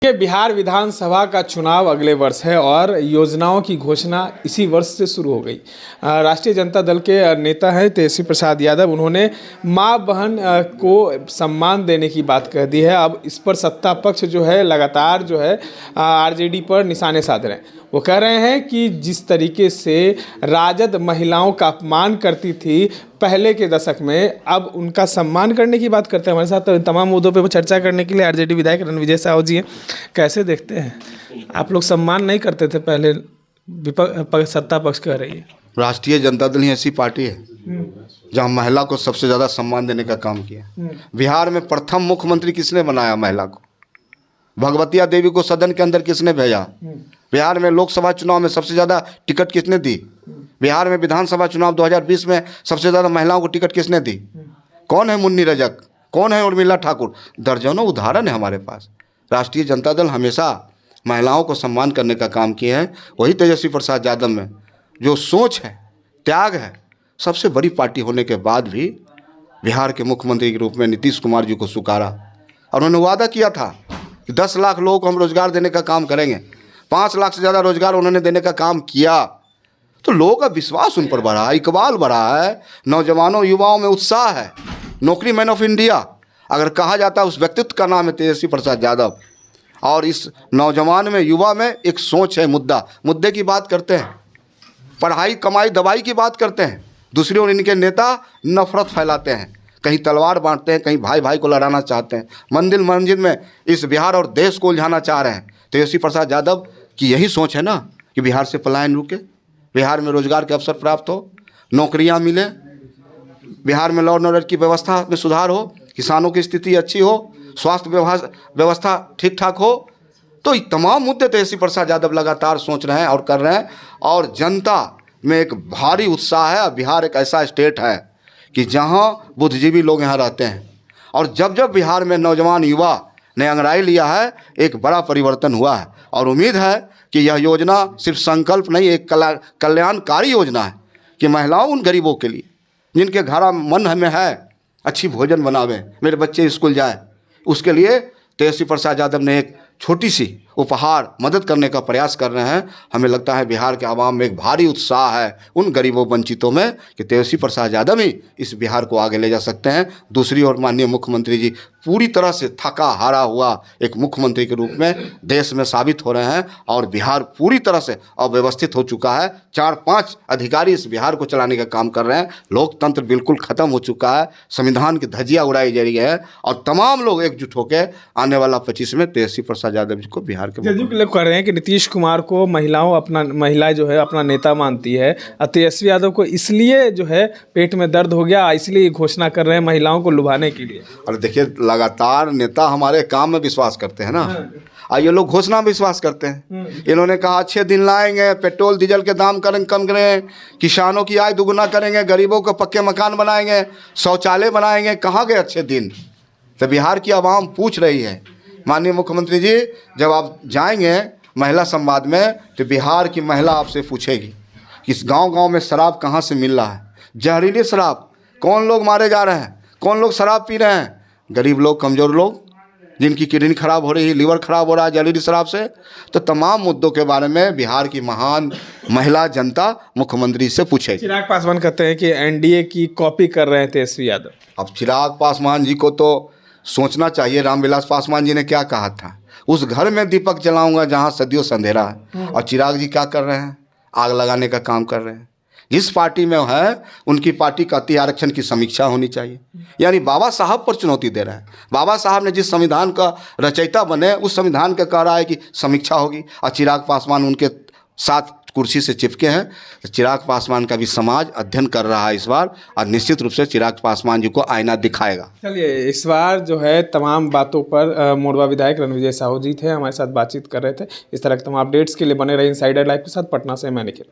ये बिहार विधानसभा का चुनाव अगले वर्ष है और योजनाओं की घोषणा इसी वर्ष से शुरू हो गई। राष्ट्रीय जनता दल के नेता हैं तेजस्वी प्रसाद यादव, उन्होंने मां बहन को सम्मान देने की बात कह दी है। अब इस पर सत्ता पक्ष जो है लगातार जो है आरजेडी पर निशाने साध रहे हैं। वो कह रहे हैं कि जिस तरीके से राजद महिलाओं का अपमान करती थी पहले के दशक में, अब उनका सम्मान करने की बात करते हैं। हमारे साथ तमाम मुद्दों पे चर्चा करने के लिए आरजेडी विधायक रणविजय साहू जी हैं। कैसे देखते हैं आप लोग, सम्मान नहीं करते थे पहले, सत्ता पक्ष कह रही है। राष्ट्रीय जनता दल ही ऐसी पार्टी है जहां महिला को सबसे ज़्यादा सम्मान देने का काम किया। बिहार में प्रथम मुख्यमंत्री किसने बनाया महिला को? भगवतिया देवी को सदन के अंदर किसने भेजा? बिहार में लोकसभा चुनाव में सबसे ज़्यादा टिकट किसने दी? बिहार में विधानसभा चुनाव 2020 में सबसे ज़्यादा महिलाओं को टिकट किसने दी? कौन है मुन्नी रजक? कौन है उर्मिला ठाकुर? दर्जनों उदाहरण है हमारे पास। राष्ट्रीय जनता दल हमेशा महिलाओं को सम्मान करने का काम किया है। वही तेजस्वी प्रसाद यादव में जो सोच है, त्याग है, सबसे बड़ी पार्टी होने के बाद भी बिहार के मुख्यमंत्री के रूप में नीतीश कुमार जी को स्वीकारा और उन्होंने वादा किया था कि 10 लाख लोगों को हम रोजगार देने का काम करेंगे। 5 लाख से ज़्यादा रोजगार उन्होंने देने का काम किया। तो लोगों का विश्वास उन पर बढ़ा है, इकबाल बढ़ा है, नौजवानों युवाओं में उत्साह है। नौकरी मैन ऑफ इंडिया अगर कहा जाता है उस व्यक्तित्व का नाम है तेजस्वी प्रसाद यादव। और इस नौजवान में, युवा में एक सोच है, मुद्दे की बात करते हैं, पढ़ाई कमाई दवाई की बात करते हैं। दूसरी ओर इनके नेता नफरत फैलाते हैं, कहीं तलवार बांटते हैं, कहीं भाई भाई को लड़ाना चाहते हैं, मंजिल मंजिल में इस बिहार और देश को उलझाना चाह रहे हैं। तेजस्वी प्रसाद यादव की यही सोच है ना कि बिहार से पलायन रुके, बिहार में रोजगार के अवसर प्राप्त हो, नौकरियां मिले, बिहार में लॉ एंड ऑर्डर की व्यवस्था में सुधार हो, किसानों की स्थिति अच्छी हो, स्वास्थ्य व्यवस्था ठीक ठाक हो। तो ये तमाम मुद्दे तेजस्वी प्रसाद यादव लगातार सोच रहे हैं और कर रहे हैं। और जनता में एक भारी उत्साह है। बिहार एक ऐसा स्टेट है कि जहां बुद्धिजीवी लोग यहाँ रहते हैं और जब जब बिहार में नौजवान युवा ने अंगड़ाई लिया है, एक बड़ा परिवर्तन हुआ है। और उम्मीद है कि यह योजना सिर्फ संकल्प नहीं, एक कल्याणकारी योजना है कि महिलाओं, उन गरीबों के लिए जिनके घर मन में है अच्छी भोजन बनावे, मेरे बच्चे स्कूल जाए, उसके लिए तेजस्वी प्रसाद यादव ने एक छोटी सी उपहार मदद करने का प्रयास कर रहे हैं। हमें लगता है बिहार के आवाम में एक भारी उत्साह है उन गरीबों वंचितों में कि तेजस्वी प्रसाद यादव ही इस बिहार को आगे ले जा सकते हैं। दूसरी ओर माननीय मुख्यमंत्री जी पूरी तरह से थका हारा हुआ एक मुख्यमंत्री के रूप में देश में साबित हो रहे हैं और बिहार पूरी तरह से अव्यवस्थित हो चुका है। 4-5 अधिकारी इस बिहार को चलाने का काम कर रहे हैं। लोकतंत्र बिल्कुल ख़त्म हो चुका है, संविधान की धज्जियाँ उड़ाई जा रही है और तमाम लोग एकजुट होकर आने वाला 25 में तेजस्वी प्रसाद यादव जी को बिहार के लोग कह रहे हैं कि नीतीश कुमार को महिलाएं जो है अपना नेता मानती है, तेजस्वी यादव को इसलिए जो है पेट में दर्द हो गया, इसलिए घोषणा कर रहे हैं महिलाओं को लुभाने के लिए। और देखिए, लगातार नेता हमारे काम में विश्वास करते हैं ना, और ये लोग घोषणा में विश्वास करते हैं। इन्होंने कहा अच्छे दिन लाएंगे, पेट्रोल डीजल के दाम कम करेंगे, किसानों की आय दुगुना करेंगे, गरीबों को पक्के मकान बनाएंगे, शौचालय बनाएंगे। कहाँ गए अच्छे दिन? तो बिहार की आवाम पूछ रही है। माननीय मुख्यमंत्री जी, जब आप जाएंगे महिला संवाद में तो बिहार की महिला आपसे पूछेगी कि इस गांव-गांव में शराब कहाँ से मिल रहा है, जहरीली शराब, कौन लोग मारे जा रहे हैं, कौन लोग शराब पी रहे हैं? गरीब लोग, कमज़ोर लोग, जिनकी किडनी खराब हो रही है, लीवर खराब हो रहा है जहरीली शराब से। तो तमाम मुद्दों के बारे में बिहार की महान महिला जनता मुख्यमंत्री से पूछेगी। चिराग पासवान कहते हैं कि एनडीए की कॉपी कर रहे हैं तेजस्वी यादव। अब चिराग पासवान जी को तो सोचना चाहिए, रामविलास पासवान जी ने क्या कहा था, उस घर में दीपक जलाऊंगा जहां सदियों से अंधेरा है। और चिराग जी क्या कर रहे हैं? आग लगाने का काम कर रहे हैं। जिस पार्टी में है उनकी पार्टी का अति आरक्षण की समीक्षा होनी चाहिए। यानी बाबा साहब पर चुनौती दे रहा है। बाबा साहब ने जिस संविधान का रचयिता बने उस संविधान का कह रहा है कि समीक्षा होगी और चिराग पासवान उनके साथ कुर्सी से चिपके हैं। तो चिराग पासवान का भी समाज अध्ययन कर रहा है इस बार और निश्चित रूप से चिराग पासवान जी को आईना दिखाएगा। चलिए, इस बार जो है तमाम बातों पर मोरवा विधायक रणविजय साहू जी थे, हमारे साथ बातचीत कर रहे थे। इस तरह के तमाम अपडेट्स के लिए बने रहे इनसाइडर लाइव के साथ। पटना से मैं निखिल।